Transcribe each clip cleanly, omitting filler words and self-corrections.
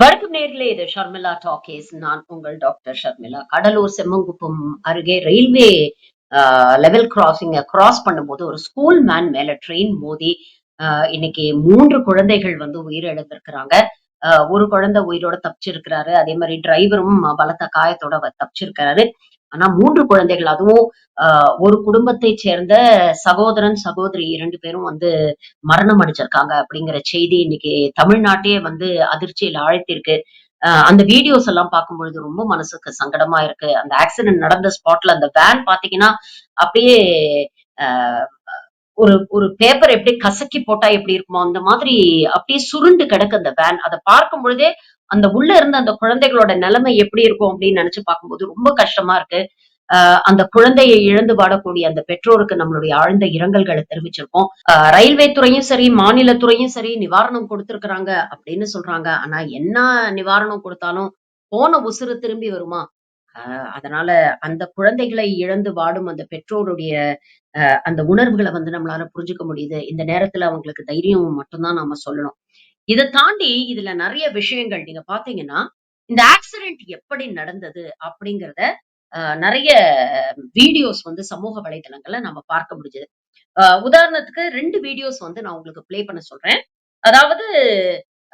வணக்கம் நேர்களே, இது ஷர்மிளா டாக்கீஸ். நான் உங்கள் டாக்டர் ஷர்மிளா. கடலூர் செம்மங்குப்பம் அருகே ரயில்வே லெவல் கிராசிங்க கிராஸ் பண்ணும்போது ஒரு ஸ்கூல் மேன் மேல ட்ரெயின் மோதி இன்னைக்கு 3 குழந்தைகள் வந்து உயிரிழந்திருக்கிறாங்க. ஒரு குழந்தை உயிரோட தப்பிச்சிருக்கிறாரு. அதே மாதிரி டிரைவரும் பலத்த காயத்தோட தப்பிச்சிருக்கிறாரு. ஆனா 3 குழந்தைகள், அதுவும் ஒரு குடும்பத்தைச் சேர்ந்த சகோதரன், சகோதரி 2 பேரும் வந்து மரணம் அடைஞ்சிருக்காங்க அப்படிங்கிற செய்தி இன்னைக்கு தமிழ்நாட்டையே வந்து அதிர்ச்சியில ஆழ்த்தியிருக்கு. அந்த வீடியோஸ் எல்லாம் பார்க்கும்பொழுது ரொம்ப மனசுக்கு சங்கடமா இருக்கு. அந்த ஆக்சிடென்ட் நடந்த ஸ்பாட்ல அந்த வேன் பார்த்தீங்கன்னா, அப்படியே அ ஒரு ஒரு பேப்பர் எப்படி கசக்கி போட்டா எப்படி இருக்குமோ, அந்த மாதிரி அப்படியே சுருண்டு கிடக்கு அந்த வேன். அத பார்க்கும் பொழுதே, அந்த உள்ள இருந்த அந்த குழந்தைகளோட நிலைமை எப்படி இருக்கும் அப்படின்னு நினைச்சு பார்க்கும்போது ரொம்ப கஷ்டமா இருக்கு. அந்த குழந்தையை இழந்து வாடக்கூடிய அந்த பெற்றோருக்கு நம்மளுடைய ஆழ்ந்த இரங்கல்களை தெரிவிச்சிருக்கோம். ரயில்வே துறையும் சரி, மாநில துறையும் சரி நிவாரணம் கொடுத்திருக்கிறாங்க அப்படின்னு சொல்றாங்க. ஆனா என்ன நிவாரணம் கொடுத்தாலும் போன உசுரு திரும்பி வருமா? அதனால அந்த குழந்தைகளை இழந்து வாடும் அந்த பெற்றோருடைய அந்த உணர்வுகள வந்து நம்மளால புரிஞ்சுக்க முடியுது. இந்த நேரத்துல அவங்களுக்கு தைரியம் மட்டும் தான் நாம சொல்லணும். இத தாண்டி இதுல நெறைய விஷயங்கள் நீங்க பார்த்தீங்கன்னா, இந்த ஆக்சிடென்ட் எப்படி நடந்தது அப்படிங்கிறத நெறைய வீடியோஸ் வந்து சமூக வலைதளங்கள்ல நம்ம பார்க்க முடிஞ்சது. உதாரணத்துக்கு 2 வீடியோஸ் வந்து நான் உங்களுக்கு ப்ளே பண்ண சொல்றேன். அதாவது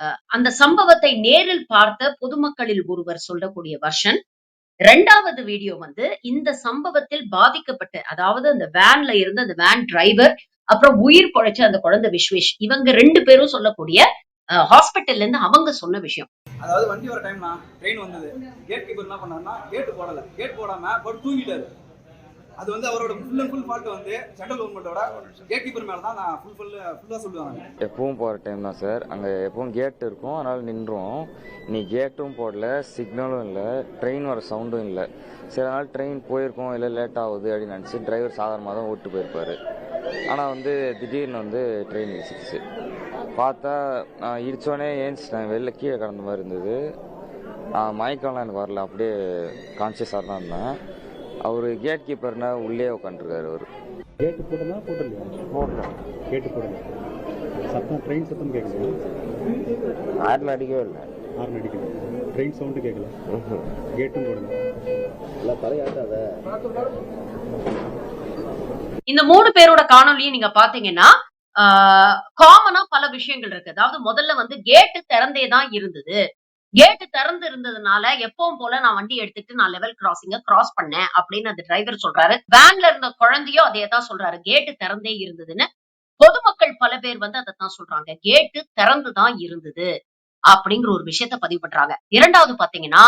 அ அந்த சம்பவத்தை நேரில் பார்த்த பொதுமக்களில் ஒருவர் சொல்லக்கூடிய வெர்ஷன். 2வது வீடியோ வந்து இந்த சம்பவத்தில் பாதிக்கப்பட்ட, அதாவது அந்த வேன்ல இருந்த அந்த வேன் டிரைவர், அப்புறம் உயிர் பொழைச்ச அந்த குழந்தை விஸ்வேஷ். இவங்க 2 பேரும் சொல்லக்கூடிய ஹாஸ்பிட்டல்ல இருந்து அவங்க சொன்ன விஷயம். அதாவது வண்டி வர டைம்னா ட்ரெயின் வந்தது. கேட் கீப்பர் என்ன பண்ணாருன்னா கேட் போடல. கேட் போடாம படுத்து தூங்கிட்டாரு. அது வந்து அவரோட ஃபுல் அண்ட் ஃபுல் ஃபால்ட் வந்து சென்ட்ரல் கவர்மெண்டோட கேட் கீப்பர் மேல தான் நான் ஃபுல்லா சொல்லுவாங்க. எப்பவும் போகிற டைம் தான் சார். அங்கே எப்பவும் கேட் இருக்கும், அதனால் நின்றோம். நீ கேட்டும் போடல, சிக்னலும் இல்லை, ட்ரெயின் வர சவுண்டும் இல்லை. சரி, அதனால் ட்ரெயின் போயிருக்கோம், இல்லை லேட் ஆகுது அப்படின்னு நினச்சி டிரைவர் சாதாரணமாக தான் ஓட்டு போயிருப்பார். ஆனால் வந்து திடீர்னு வந்து ட்ரெயின் இடிச்சிச்சு. பார்த்தா நான் இடித்தோடனே ஏஞ்சிட்டேன். வெளில கீழே கிடந்த மாதிரி இருந்தது. மயக்கம்லாம் எனக்கு வரல, அப்படியே கான்சியஸாக தான் இருந்தேன். அவர் கேட் கீப்பர்னா உள்ளே உட்காந்துருக்காரு. அவர் கேட்டு போட்டனா போட்டலையா? போட்டேன். கேட்டு போடல. சத்தம் ட்ரெயின் சத்தம் கேட்கல. ஹார்ன் அடிக்கவே இல்லை. ஹார்ன் அடிக்கல. ட்ரெயின் சவுண்டு கேட்கல. கேட்டும் போடல. இல்லை தலையாட்டாத. இந்த 3 பேரோட காணொலியும் நீங்க பாத்தீங்கன்னா, காமனா பல விஷயங்கள் இருக்கு. அதாவது முதல்ல வந்து கேட் திறந்தே தான் இருந்தது. கேட் திறந்து இருந்ததுனால எப்பவும் போல நான் வண்டி எடுத்துட்டு நான் லெவல் கிராசிங்க கிராஸ் பண்ணேன் அப்படின்னு அந்த டிரைவர் சொல்றாரு. வேன்ல இருந்த குழந்தையும் அதே தான் சொல்றாரு. கேட் திறந்தே இருந்ததுன்னு. பொதுமக்கள் பல பேர் வந்து அதத்தான் சொல்றாங்க. கேட் திறந்து தான் இருந்தது அப்படிங்கிற ஒரு விஷயத்த பதிவு பண்றாங்க. 2வது பாத்தீங்கன்னா,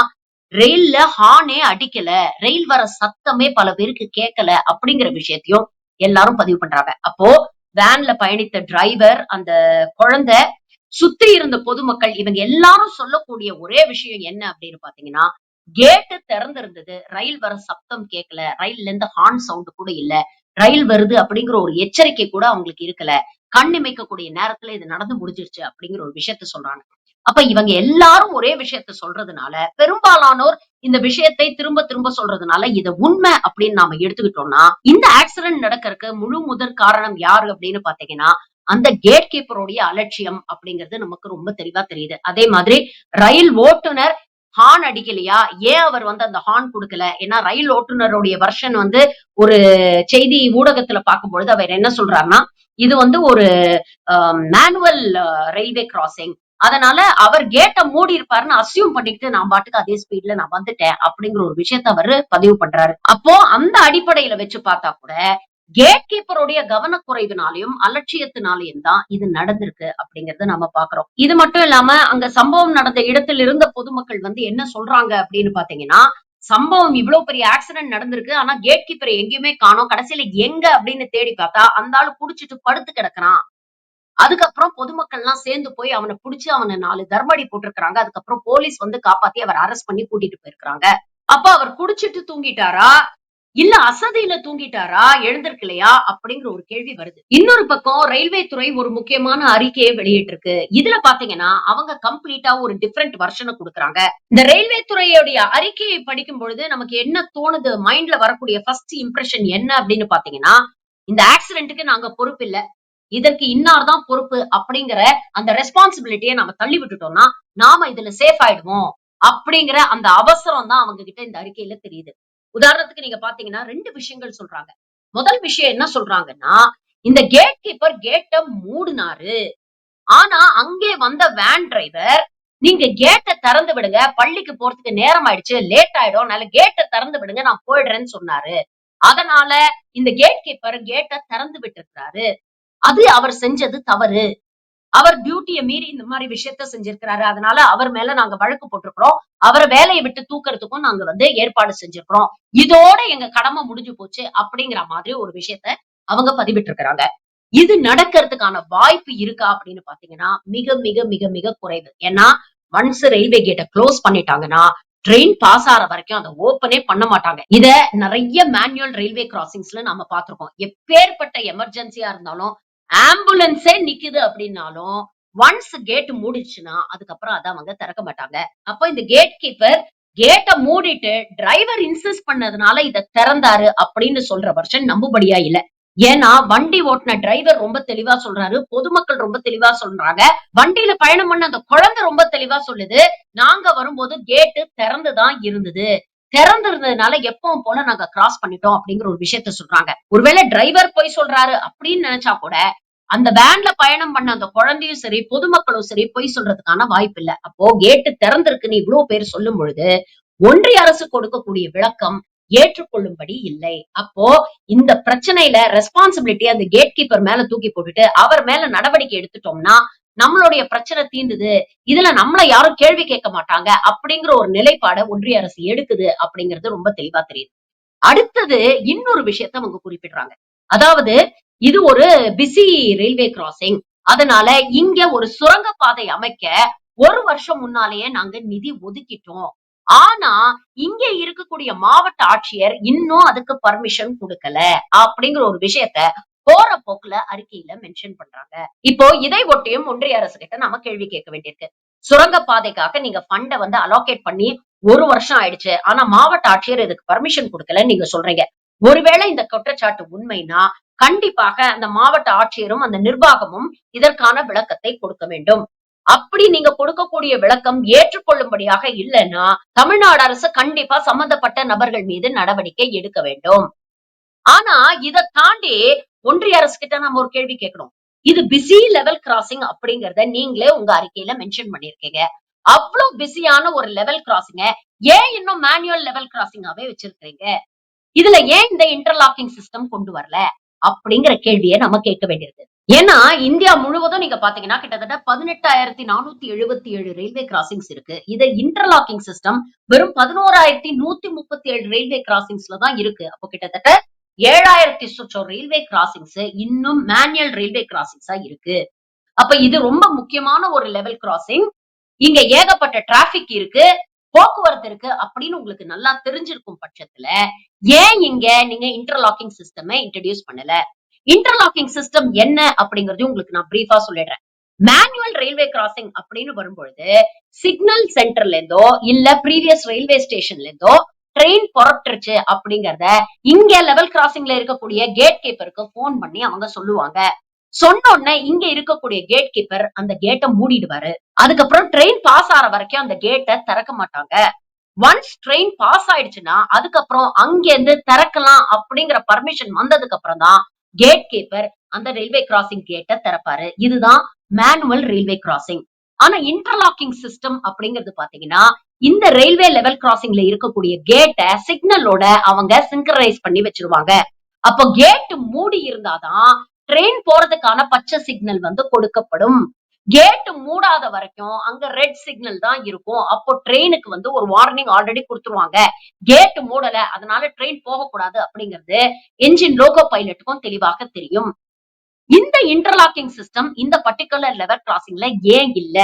ரெயில்ல ஹார்னே அடிக்கல. ரயில் வர சத்தமே பல பேருக்கு கேட்கல அப்படிங்கிற விஷயத்தையும் எல்லாரும் பதிவு பண்றாங்க. அப்போ வேன்ல பயணித்த டிரைவர், அந்த குழந்தை, சுத்தி இருந்த பொதுமக்கள், இவங்க எல்லாரும் சொல்லக்கூடிய ஒரே விஷயம் என்ன அப்படின்னு பாத்தீங்கன்னா, கேட்டு திறந்திருந்தது. ரயில் வர சத்தம் கேட்கல. ரயில்ல இருந்து ஹார்ன் சவுண்ட் கூட இல்ல. ரயில் வருது அப்படிங்கிற ஒரு எச்சரிக்கை கூட அவங்களுக்கு இருக்கல. கண் இமைக்கக்கூடிய நேரத்துல இது நடந்து முடிஞ்சிருச்சு அப்படிங்கிற ஒரு விஷயத்த சொல்றாங்க. அப்ப இவங்க எல்லாரும் ஒரே விஷயத்த சொல்றதுனால, பெரும்பாலானோர் இந்த விஷயத்தை திரும்ப திரும்ப சொல்றதுனால, இத உண்மை அப்படின்னு நாம எடுத்துக்கிட்டோம்னா, இந்த ஆக்சிடென்ட் நடக்கறக்கு முழு முதற் காரணம் யாரு அப்படின்னு பாத்தீங்கன்னா, அந்த கேட் கீப்பருடைய அலட்சியம் அப்படிங்கிறது நமக்கு ரொம்ப தெளிவா தெரியுது. அதே மாதிரி ரயில் ஓட்டுநர் ஹார்ன் அடிக்கலையா? ஏன் அவர் வந்து அந்த ஹார்ன் குடுக்கல? ஏன்னா ரயில் ஓட்டுநருடைய வெர்ஷன் வந்து ஒரு செய்தி ஊடகத்துல பார்க்கும்பொழுது அவர் என்ன சொல்றாருன்னா, இது வந்து ஒரு மேனுவல் ரயில்வே கிராசிங். அதனால அவர் கேட்ட மூடி இருப்பாருன்னு அசியூம் பண்ணிட்டு நான் பாட்டுக்கு அதே ஸ்பீட்ல நான் வந்துட்டேன் அப்படிங்கிற ஒரு விஷயத்த அவரு பதிவு பண்றாரு. அப்போ அந்த அடிப்படையில வச்சு பார்த்தா கூட கேட் கீப்பருடைய கவனக்குறைவினாலையும் அலட்சியத்தினாலையும் தான் இது நடந்திருக்கு அப்படிங்கறத நம்ம பாக்குறோம். இது மட்டும் இல்லாம அங்க சம்பவம் நடந்த இடத்தில் இருந்த பொதுமக்கள் வந்து என்ன சொல்றாங்க அப்படின்னு பாத்தீங்கன்னா, சம்பவம் இவ்வளவு பெரிய ஆக்சிடென்ட் நடந்திருக்கு. ஆனா கேட் கீப்பரை எங்கேயுமே காணோம். கடைசியில எங்க அப்படின்னு தேடி பார்த்தா அந்த ஆளு குடிச்சிட்டு படுத்து கிடக்குறான். அதுக்கப்புறம் பொதுமக்கள்லாம் சேர்ந்து போய் அவன புடிச்சு அவன 4 தர்மடி போட்டிருக்காங்க. அதுக்கப்புறம் போலீஸ் வந்து காப்பாத்தி அவர அரெஸ்ட் பண்ணி கூட்டிட்டு போயிருக்காங்க. அப்ப அவர் குடிச்சிட்டு தூங்கிட்டாரா? இல்ல அசதியில தூங்கிட்டாரா? எழுந்திருக்கலையா? அப்படிங்கிற ஒரு கேள்வி வருது. இன்னொரு பக்கம் ரயில்வே துறை ஒரு முக்கியமான அறிக்கையை வெளியிட்டிருக்கு. இதுல பாத்தீங்கன்னா, அவங்க கம்ப்ளீட்டா ஒரு டிஃபரண்ட் வெர்ஷன குடுக்குறாங்க. இந்த ரயில்வே துறையுடைய அறிக்கையை படிக்கும் பொழுது நமக்கு என்ன தோணுது? மைண்ட்ல வரக்கூடிய ஃபர்ஸ்ட் இம்ப்ரஷன் என்ன அப்படின்னு பாத்தீங்கன்னா, இந்த ஆக்சிடென்ட்க்கு நாங்க பொறுப்பில்ல. இதற்கு இன்னார் தான் பொறுப்பு அப்படிங்கிற அந்த ரெஸ்பான்சிபிலிட்டியை நம்ம தள்ளி விட்டுட்டோம்னா நாம இதுல சேஃப் ஆயிடுவோம் அப்படிங்கிற அந்த அவசரம் தான் அவங்க கிட்ட இந்த அறிக்கையில தெரியுது. உதாரணத்துக்கு நீங்க பாத்தீங்கன்னா 2 விஷயங்கள் சொல்றாங்க. முதல் விஷயம் என்ன சொல்றாங்கன்னா, இந்த கேட் கீப்பர் கேட்ட மூடுனாரு. ஆனா அங்கே வந்த வேன் டிரைவர் நீங்க கேட்ட திறந்து விடுங்க, பள்ளிக்கு போறதுக்கு நேரம் ஆயிடுச்சு, லேட் ஆயிடும், அதனால கேட்ட திறந்து விடுங்க, நான் போயிடுறேன்னு சொன்னாரு. அதனால இந்த கேட் கீப்பர் கேட்ட திறந்து விட்டிருக்கிறாரு. அது அவர் செஞ்சது தவறு. அவர் டியூட்டிய மீறி இந்த மாதிரி விஷயத்த செஞ்சிருக்கிறாரு. அதனால அவர் மேல நாங்க வழக்கு போட்டிருக்கிறோம். அவர வேலையை விட்டு தூக்கறதுக்கும் நாங்க ஏற்பாடு செஞ்சிருக்கிறோம். இதோட எங்க கடமை முடிஞ்சு போச்சு அப்படிங்கிற மாதிரி ஒரு விஷயத்த அவங்க பதிவிட்டிருக்கிறாங்க. இது நடக்கிறதுக்கான வாய்ப்பு இருக்கா அப்படின்னு பாத்தீங்கன்னா, மிக மிக மிக மிக குறைவு. ஏன்னா ஒன்ஸ் ரயில்வே கேட்ட க்ளோஸ் பண்ணிட்டாங்கன்னா, ட்ரெயின் பாஸ் ஆற வரைக்கும் அத ஓப்பனே பண்ண மாட்டாங்க. இத நெறைய மேனுவல் ரயில்வே கிராசிங்ஸ்ல நாம பார்த்திருக்கோம். எப்பேற்பட்ட எமர்ஜென்சியா இருந்தாலும் ஆம்புலன்ஸே நிக்குது அப்படின்னாலும் ஒன்ஸ் கேட் மூடிடுச்சுன்னா அதுக்கப்புறம் அத அவங்க திறக்க மாட்டாங்க. அப்ப இந்த கேட் கீப்பர் கேட்ட மூடிட்டு டிரைவர் இன்சிஸ்ட் பண்ணதுனால இத திறந்தாரு அப்படின்னு சொல்ற வெர்ஷன் நம்பும்படியா இல்ல. ஏன்னா வண்டி ஓட்டுன டிரைவர் ரொம்ப தெளிவா சொல்றாரு, பொதுமக்கள் ரொம்ப தெளிவா சொல்றாங்க, வண்டியில பயணம் பண்ண அந்த குழந்தை ரொம்ப தெளிவா சொல்லுது, நாங்க வரும்போது கேட்டு திறந்துதான் இருந்தது, திறந்திருந்ததுனால எப்பவும் போல நாங்க கிராஸ் பண்ணிட்டோம் அப்படிங்கிற ஒரு விஷயத்த சொல்றாங்க. ஒருவேளை டிரைவர் போய் சொல்றாரு அப்படின்னு நினைச்சா கூட அந்த வேன்ல பயணம் பண்ண அந்த குழந்தையும் சரி, பொதுமக்களும் சரி பொய் சொல்றதுக்கான வாய்ப்பு இல்ல. அப்போ கேட்டு திறந்திருக்குன்னு இவ்வளவு பேர் சொல்லும் பொழுது ஒன்றிய அரசு கொடுக்கக்கூடிய விளக்கம் ஏற்றுக்கொள்ளும்படி இல்லை. அப்போ இந்த பிரச்சனையில ரெஸ்பான்சிபிலிட்டி அந்த கேட் கீப்பர் மேல தூக்கி போட்டுட்டு அவர் மேல நடவடிக்கை எடுத்துட்டோம்னா நம்மளுடைய பிரச்சனை தீர்ந்தது. இதுல நம்மள யாரும் கேள்வி கேட்க மாட்டாங்க அப்படிங்கிற ஒரு நிலைப்பாட ஒன்றிய அரசு எடுக்குது அப்படிங்கிறது ரொம்ப தெளிவா தெரியுது. அடுத்தது இன்னொரு விஷயத்த அவங்க குறிப்பிடுறாங்க. அதாவது இது ஒரு பிஸி ரயில்வே கிராசிங். அதனால இங்க ஒரு சுரங்கப்பாதை அமைக்க 1 வருஷம் முன்னாலேயே நாங்க நிதி ஒதுக்கிட்டோம். ஆனா இங்க இருக்கக்கூடிய மாவட்ட ஆட்சியர் இன்னும் அதுக்கு பர்மிஷன் குடுக்கல அப்படிங்கிற ஒரு விஷயத்த போற போக்குல அறிக்கையில மென்ஷன் பண்றாங்க. இப்போ இதை ஒட்டியும் ஒன்றிய அரசு கிட்ட நம்ம கேள்வி கேட்க வேண்டியிருக்கு. சுரங்கப்பாதைக்காக நீங்க ஃபண்ட அலோகேட் பண்ணி 1 வருஷம் ஆயிடுச்சு. ஆனா மாவட்ட ஆட்சியர் இதுக்கு பர்மிஷன் குடுக்கலன்னு நீங்க சொல்றீங்க. ஒருவேளை இந்த குற்றச்சாட்டு உண்மைனா கண்டிப்பாக அந்த மாவட்ட ஆட்சியரும் அந்த நிர்வாகமும் இதற்கான விளக்கத்தை கொடுக்க வேண்டும். அப்படி நீங்க கொடுக்கக்கூடிய விளக்கம் ஏற்றுக்கொள்ளும்படியாக இல்லைன்னா தமிழ்நாடு அரசு கண்டிப்பா சம்பந்தப்பட்ட நபர்கள் மீது நடவடிக்கை எடுக்க வேண்டும். ஆனா இத தாண்டி ஒன்றிய அரசு கிட்ட நம்ம ஒரு கேள்வி கேட்கணும். இது பிஸி லெவல் கிராசிங் அப்படிங்கறத நீங்களே உங்க அறிக்கையில மென்ஷன் பண்ணிருக்கீங்க. அவ்வளவு பிஸியான ஒரு லெவல் கிராசிங்க ஏன் இன்னும் மேனுவல் லெவல் கிராசிங்காவே வச்சிருக்கீங்க? இதுல ஏன் இந்த இன்டர்லாக்கிங் சிஸ்டம் கொண்டு வரல அப்படிங்கிற கேள்வியை நம்ம கேட்க வேண்டியிருக்கு. ஏன்னா இந்தியா முழுவதும் நீங்க பாத்தீங்கன்னா கிட்டத்தட்ட 18,477 ரயில்வே கிராசிங்ஸ் இருக்கு. இத இன்டர்லாக்கிங் சிஸ்டம் வெறும் 11,137 ரயில்வே கிராசிங்ஸ்ல தான் இருக்கு. அப்போ கிட்டத்தட்ட 7,000 சொச்சம் ரயில்வே கிராசிங்ஸ் இன்னும் மேனுவல் ரயில்வே கிராசிங்ஸா இருக்கு. அப்ப இது ரொம்ப முக்கியமான ஒரு லெவல் கிராசிங். இங்க ஏகப்பட்ட டிராபிக் இருக்கு, போக்குவரத்து இருக்கு அப்படின்னு உங்களுக்கு நல்லா தெரிஞ்சிருக்கும் பட்சத்துல ஏன் இங்க நீங்க இன்டர்லாக்கிங் சிஸ்டம் இன்ட்ரோடியூஸ் பண்ணல? இன்டர்லாக்கிங் சிஸ்டம் என்ன அப்படிங்கறது உங்களுக்கு நான் பிரீஃபா சொல்லிடுறேன். மேனுவல் ரயில்வே கிராசிங் அப்படின்னு வரும்பொழுது சிக்னல் சென்டர்ல இருந்தோ இல்ல பிரீவியஸ் ரயில்வே ஸ்டேஷன்ல இருந்தோ ட்ரெயின் புறப்பட்டுருச்சு அப்படிங்கறத இங்க லெவல் கிராசிங்ல இருக்கக்கூடிய கேட் கீப்பருக்கு போன் பண்ணி அவங்க சொல்லுவாங்க. சொன்னோடனே இங்க இருக்கக்கூடிய கேட் கீப்பர் அந்த கேட்டை மூடிடுவாரு. அதுக்கப்புறம் ட்ரெயின் பாஸ் ஆற வரைக்கும் அந்த கேட்டை திறக்க மாட்டாங்க. ஒன்ஸ் ட்ரெயின் பாஸ் ஆயிடுச்சுன்னா அதுக்கப்புறம் அங்க இருந்து திறக்கலாம் அப்படிங்கிற பர்மிஷன் வந்ததுக்கு அப்புறம் தான் கேட் கீப்பர் அந்த ரயில்வே கிராசிங் கேட்டை திறப்பாரு. இதுதான் மேனுவல் ரயில்வே கிராசிங். ஆனா இன்டர்லாக்கிங் சிஸ்டம் அப்படிங்கிறது பாத்தீங்கன்னா இந்த ரயில்வே லெவல் கிராசிங்ல இருக்கக்கூடிய கேட்டை சிக்னலோட அவங்க சிங்க்ரனைஸ் பண்ணி வச்சிருவாங்க. அப்போ கேட் மூடி இருந்தாதான் ட்ரெயின் போறதுக்கான பச்சை சிக்னல் கொடுக்கப்படும். கேட் மூடாத வரைக்கும் அங்க ரெட் சிக்னல் தான் இருக்கும். அப்போ ட்ரெயினுக்கு ஒரு வார்னிங் ஆல்ரெடி கொடுத்துருவாங்க. கேட் மூடல அதனால ட்ரெயின் போகக்கூடாது அப்படிங்கிறது என்ஜின் லோகோ பைலட்டுக்கும் தெளிவாக தெரியும். இந்த இன்டர்லாக்கிங் சிஸ்டம் இந்த பர்டிகுலர் லெவல் கிராசிங்ல ஏன் இல்ல?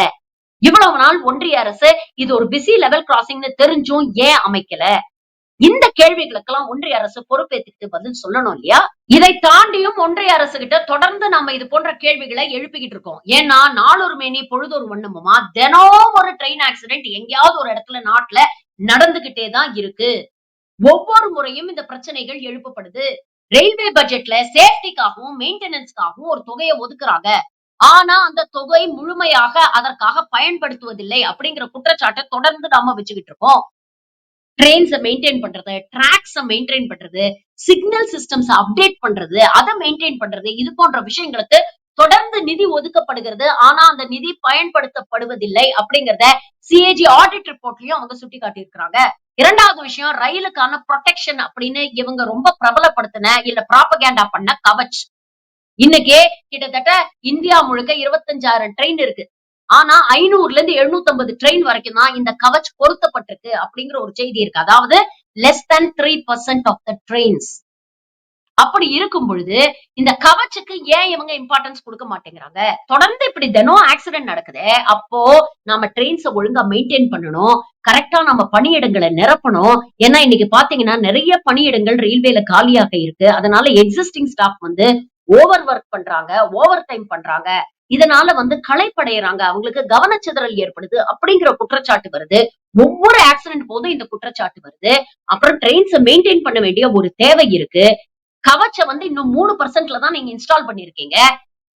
இவ்வளவு நாள் ஒன்றிய அரசு இது ஒரு பிஸி லெவல் கிராசிங்னு தெரிஞ்சும் ஏன் அமைக்கல? இந்த கேள்விகளுக்கெல்லாம் ஒன்றிய அரசு பொறுப்பேற்றுக்கிட்டு பதில் சொல்லணும் இல்லையா? இதை தாண்டியும் ஒன்றிய அரசு கிட்ட தொடர்ந்து நம்ம இது போன்ற கேள்விகளை எழுப்பிக்கிட்டு இருக்கோம். ஏன்னா நாளொரு மேனி பொழுதொரு வண்ணமுமா தினம் ஒரு ட்ரெயின் ஆக்சிடென்ட் எங்கேயாவது ஒரு இடத்துல நாட்டுல நடந்துகிட்டே தான் இருக்கு. ஒவ்வொரு முறையும் இந்த பிரச்சனைகள் எழுப்பப்படுது. ரயில்வே பட்ஜெட்ல சேஃப்டிக்காகவும் மெயின்டெனன்ஸ்க்காகவும் ஒரு தொகையை ஒதுக்குறாங்க. ஆனா அந்த தொகை முழுமையாக அதற்காக பயன்படுத்துவதில்லை அப்படிங்கிற குற்றச்சாட்டை தொடர்ந்து நாம வச்சுக்கிட்டு இருக்கோம். ட்ரெயின்ஸ மெயின்டைன் பண்றது, ட்ராக்ஸ மெயின்டைன் பண்றது, சிக்னல் சிஸ்டம்ஸ் அப்டேட் பண்றது, அத மெயின்டைன் பண்றது, இது போன்ற விஷயங்களுக்கு தொடர்ந்து நிதி ஒதுக்கப்படுகிறது. ஆனா அந்த நிதி பயன்படுத்தப்படுவதில்லை அப்படிங்கறத சிஏஜி ஆடிட் ரிப்போர்ட்லயும் அவங்க சுட்டி காட்டியிருக்கிறாங்க. இரண்டாவது விஷயம், ரயிலுக்கான ப்ரொடெக்ஷன் அப்படின்னு இவங்க ரொம்ப பிரபலப்படுத்தின இல்ல ப்ராபகேண்டா பண்ண கவச். இன்னைக்கு கிட்டத்தட்ட இந்தியா முழுக்க 25,000 ட்ரெயின் இருக்கு. ஆனா 500ல இருந்து 750 ட்ரெயின் வரைக்கும் தான் இந்த கவச் பொருத்தப்பட்டிருக்கு அப்படிங்கிற ஒரு செய்தி இருக்கு. அதாவது less than 3% of the trains. அப்படி இருக்கும் பொழுது இந்த கவச்சுக்கு ஏன் இவங்க இம்பார்ட்டன்ஸ் கொடுக்க மாட்டேங்கிறாங்க? தொடர்ந்து இப்படி தினம் ஆக்சிடென்ட் நடக்குது. அப்போ நாம ட்ரெயின்ஸ ஒழுங்கா மெயின்டைன் பண்ணணும். கரெக்டா நம்ம பணியிடங்களை நிரப்பணும். ஏன்னா இன்னைக்கு பாத்தீங்கன்னா நிறைய பணியிடங்கள் ரயில்வேல காலியாக இருக்கு. அதனால எக்ஸிஸ்டிங் ஸ்டாஃப் வந்து ஓவர் ஒர்க் பண்றாங்க, ஓவர் டைம் பண்றாங்க. இதனால வந்து களைப்படையறாங்க. அவங்களுக்கு கவனச்சிதறல் ஏற்படுது அப்படிங்கிற குற்றச்சாட்டு வருது. ஒவ்வொரு ஆக்சிடென்ட் போதும் இந்த குற்றச்சாட்டு வருது. அப்புறம் ட்ரெயின்ஸ மெயின்டைன் பண்ண வேண்டிய ஒரு தேவை இருக்கு. கவச்ச வந்து இன்னும் 3%ல தான் நீங்க இன்ஸ்டால் பண்ணிருக்கீங்க.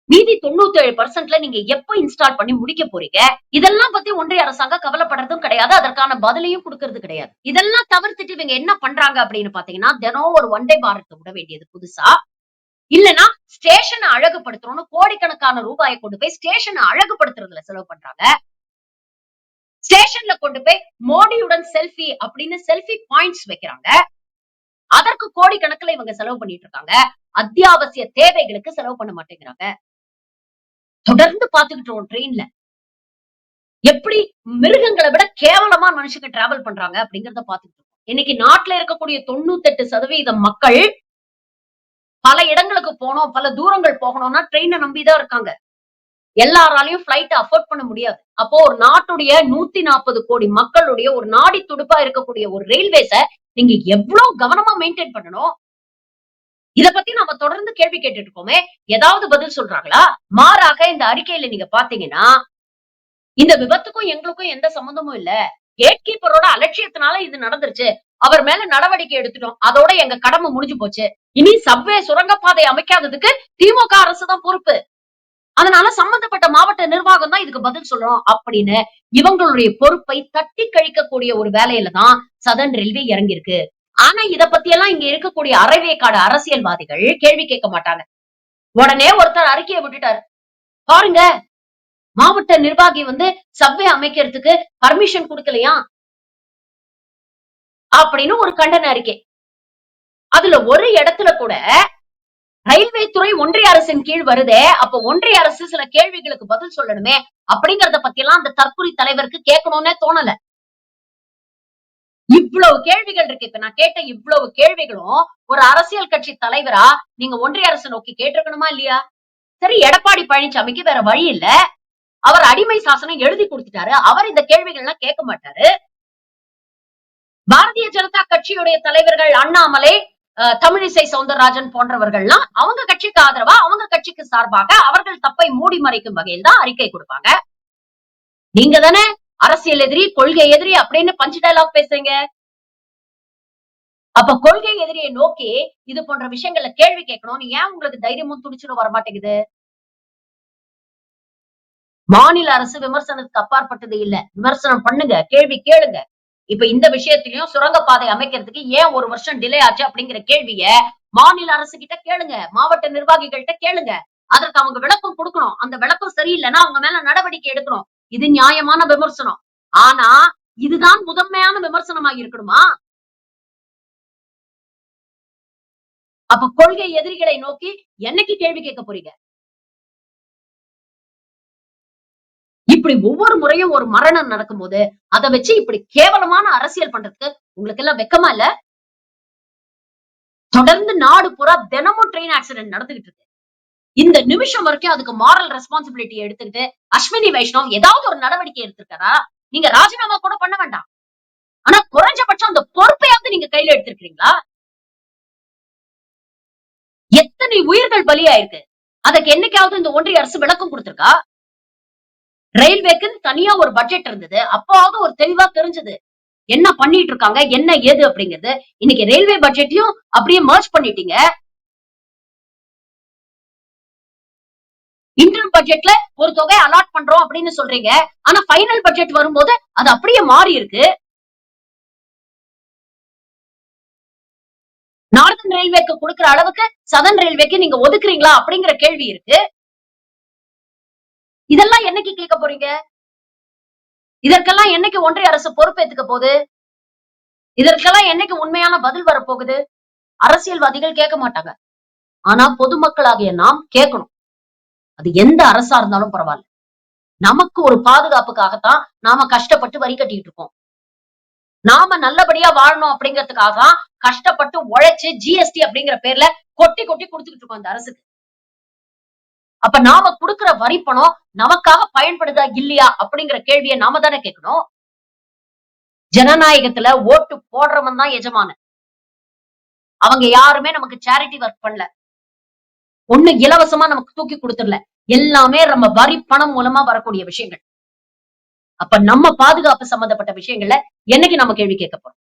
மீதி 97%ல நீங்க எப்ப இன்ஸ்டால் பண்ணி முடிக்க போறீங்க? இதெல்லாம் பத்தி ஒன்றிய அரசாங்கம் கவலைப்படுறதும் கிடையாது. அதற்கான பதிலையும் கொடுக்கறது கிடையாது. இதெல்லாம் தவிர்த்துட்டு இவங்க என்ன பண்றாங்க அப்படின்னு பாத்தீங்கன்னா, தினம் ஒரு வந்தே பாரத் விட வேண்டியது புதுசா. இல்லனா ஸ்டேஷனை அழகுபடுத்துறோம்னு கோடிக்கணக்கான ரூபாயை கொண்டு போய் ஸ்டேஷனை அழகுபடுத்துறதுல செலவு பண்றாங்க. ஸ்டேஷன்ல கொண்டு போய் மோடியுடன் செல்ஃபி அப்படின்னு செல்ஃபி பாயிண்ட்ஸ் வைக்கிறாங்க. அதற்கு கோடிக்கணக்கில் இவங்க செலவு பண்ணிட்டு இருக்காங்க. அத்தியாவசிய தேவைகளுக்கு செலவு பண்ண மாட்டேங்கிறாங்க. தொடர்ந்து பாத்துக்கிட்டோம் ட்ரெயின்ல எப்படி மிருகங்களை விட கேவலமா மனுஷங்க டிராவல் பண்றாங்க அப்படிங்கறத பாத்துக்கிட்டு இருக்கோம். இன்னைக்கு நாட்டுல இருக்கக்கூடிய 98% மக்கள் பல இடங்களுக்கு போனோம், பல தூரங்கள் போகணும்னா ட்ரெயினை நம்பிதான் இருக்காங்க. எல்லாராலையும் பிளைட் அஃபோர்ட் பண்ண முடியாது. அப்போ ஒரு நாட்டுடைய 140 கோடி மக்களுடைய ஒரு நாடி துடுப்பா இருக்கக்கூடிய ஒரு ரயில்வேஸ நீங்க எவ்வளவு கவனமா மெயின்டைன் பண்ணணும்? இத பத்தி நாம தொடர்ந்து கேள்வி கேட்டுட்டு இருக்கோமே, ஏதாவது பதில் சொல்றாங்களா? மாறாக இந்த அறிக்கையில நீங்க பாத்தீங்கன்னா, இந்த விபத்துக்கும் எங்களுக்கும் எந்த சம்பந்தமும் இல்ல. கேட் கீப்பரோட அலட்சியத்தினால இது நடந்துருச்சு. அவர் மேல நடவடிக்கை எடுத்துட்டோம். அதோட எங்க கடமை முடிஞ்சு போச்சு. இனி சப்வே சுரங்கப்பாதை அமைக்காததுக்கு திமுக அரசு தான் பொறுப்பு. அதனால சம்பந்தப்பட்ட மாவட்ட நிர்வாகம் தான் இதுக்கு பதில் சொல்லணும் அப்படின்னு இவங்களுடைய பொறுப்பை தட்டி கழிக்கக்கூடிய ஒரு வேலையில தான் சதர்ன் ரயில்வே இறங்கியிருக்கு. ஆனா இத பத்தி எல்லாம் இங்க இருக்கக்கூடிய அரைவேக்காடு அரசியல்வாதிகள் கேள்வி கேட்க மாட்டாங்க. உடனே ஒருத்தர் அறிக்கையை விட்டுட்டாரு. பாருங்க, மாவட்ட நிர்வாகி வந்து சப்வே அமைக்கிறதுக்கு பர்மிஷன் கொடுக்கலையா அப்படின்னு ஒரு கண்டன அறிக்கை. அதுல ஒரு இடத்துல கூட ரயில்வே துறை ஒன்றிய அரசின் கீழ் வருதே, அப்ப ஒன்றிய அரசு சில கேள்விகளுக்கு பதில் சொல்லணுமே அப்படிங்கறத பத்தி எல்லாம் அந்த தற்கொலை தலைவருக்கு கேட்கணும்னே தோணல. இவ்வளவு கேள்விகள் இருக்கு. இப்ப நான் கேட்ட இவ்வளவு கேள்விகளும் ஒரு அரசியல் கட்சி தலைவரா நீங்க ஒன்றிய அரசு நோக்கி கேட்டிருக்கணுமா இல்லையா? சரி, எடப்பாடி பழனிசாமிக்கு வேற வழி இல்ல. அவர் அடிமை சாசனம் எழுதி கொடுத்துட்டாரு. அவர் இந்த கேள்விகள் எல்லாம் கேட்க மாட்டாரு. பாரதிய ஜனதா கட்சியுடைய தலைவர்கள் அண்ணாமலை, தமிழிசை சவுந்தரராஜன் போன்றவர்கள்லாம் அவங்க கட்சிக்கு ஆதரவா, அவங்க கட்சிக்கு சார்பாக அவர்கள் தப்பை மூடி மறைக்கும் வகையில் தான் அறிக்கை கொடுப்பாங்க. நீங்க தானே அரசியல் எதிரி, கொள்கை எதிரி அப்படின்னு பஞ்ச் டயலாக் பேசுறீங்க. அப்ப கொள்கை எதிரியை நோக்கி இது போன்ற விஷயங்கள்ல கேள்வி கேட்கணும்னு ஏன் உங்களுக்கு தைரியமும் துணிச்சலும் வர மாட்டேங்குது? மாநில அரசு விமர்சனத்துக்கு அப்பாற்பட்டது இல்ல. விமர்சனம் பண்ணுங்க, கேள்வி கேளுங்க. இப்ப இந்த விஷயத்திலயும் சுரங்கப்பாதை அமைக்கிறதுக்கு ஏன் 1 வருஷம் டிலே ஆச்சு அப்படிங்கிற கேள்விய மாநில அரசு கிட்ட கேளுங்க, மாவட்ட நிர்வாகிகள்கிட்ட கேளுங்க. அதற்கு அவங்க விளக்கம் கொடுக்கணும். அந்த விளக்கம் சரியில்லைன்னா அவங்க மேல நடவடிக்கை எடுக்கணும். இது நியாயமான விமர்சனம். ஆனா இதுதான் முதன்மையான விமர்சனமாக இருக்கணுமா? அப்ப கொள்கை எதிரிகளை நோக்கி என்னைக்கு கேள்வி கேட்க போறீங்க? இப்படி ஒவ்வொரு முறையும் ஒரு மரணம் நடக்கும் போது அதை வச்சு இப்படி கேவலமான அரசியல் பண்றதுக்கு உங்களுக்கு எல்லாம் வெக்கமா இல்ல? தொடர்ந்து நாடு பூரா தினமும் ட்ரெயின் ஆக்சிடென்ட் நடந்துகிட்டு இருக்கு. இந்த நிமிஷம் வரைக்கும் அதுக்கு மாரல் ரெஸ்பான்சிபிலிட்டி எடுத்துக்கிட்டு அஸ்வினி வைஷ்ணவ் ஏதாவது ஒரு நடவடிக்கை எடுத்திருக்காரா? நீங்க ராஜினாமா கூட பண்ண வேண்டாம். ஆனா குறைஞ்சபட்சம் அந்த பொறுப்பையாவது நீங்க கையில எடுத்திருக்கீங்களா? எத்தனை உயிர்கள் பலியாயிருக்கு. அதுக்கு என்னைக்காவது இந்த ஒன்றிய அரசு விளக்கம் கொடுத்திருக்கா? ரயில்வேக்கு தனியா ஒரு பட்ஜெட் இருந்தது. அப்பவாவது ஒரு தெளிவா தெரிஞ்சது என்ன பண்ணிட்டு இருக்காங்க, என்ன ஏது அப்படிங்கிறது. இன்னைக்கு ரயில்வே பட்ஜெட்டையும் அப்படியே மர்ஜ் பண்ணிட்டீங்க. இன்டர்ம் பட்ஜெட்ல ஒரு தொகை அலாட் பண்றோம் அப்படின்னு சொல்றீங்க. ஆனா ஃபைனல் பட்ஜெட் வரும்போது அது அப்படியே மாறி இருக்கு. நார்தன் ரயில்வேக்கு கொடுக்கிற அளவுக்கு சதர்ன் ரயில்வேக்கு நீங்க ஒதுக்குறீங்களா அப்படிங்கிற கேள்வி இருக்கு. இதெல்லாம் என்னைக்கு கேட்க போறீங்க? இதற்கெல்லாம் என்னைக்கு ஒன்றிய அரசு பொறுப்பேத்துக்க போகுது? இதற்கெல்லாம் என்னைக்கு உண்மையான பதில் வரப்போகுது? அரசியல்வாதிகள் கேட்க மாட்டாங்க. ஆனா பொதுமக்களாகிய நாம் கேட்கணும். அது எந்த அரசா இருந்தாலும் பரவாயில்ல. நமக்கு ஒரு பாதுகாப்புக்காகத்தான் நாம கஷ்டப்பட்டு வரி கட்டிட்டு இருக்கோம். நாம நல்லபடியா வாழணும் அப்படிங்கிறதுக்காக தான் கஷ்டப்பட்டு உழைச்சு ஜிஎஸ்டி அப்படிங்கிற பேர்ல கொட்டி கொட்டி கொடுத்துக்கிட்டு இருக்கோம் இந்த அரசுக்கு. அப்ப நாம கொடுக்கிற வரி பணம் நமக்காக பயன்படுதா இல்லையா அப்படிங்கிற கேள்வியை நாம தானே கேட்கணும். ஜனநாயகத்துல ஓட்டு போடுறவன் தான் எஜமானன். அவங்க யாருமே நமக்கு சேரிட்டி ஒர்க் பண்ணல. ஒண்ணு இலவசமா நமக்கு தூக்கி கொடுத்துடல. எல்லாமே நம்ம வரி பணம் மூலமா வரக்கூடிய விஷயங்கள். அப்ப நம்ம பாதுகாப்பு சம்பந்தப்பட்ட விஷயங்கள்ல என்னைக்கு நம்ம கேள்வி கேட்க போறோம்?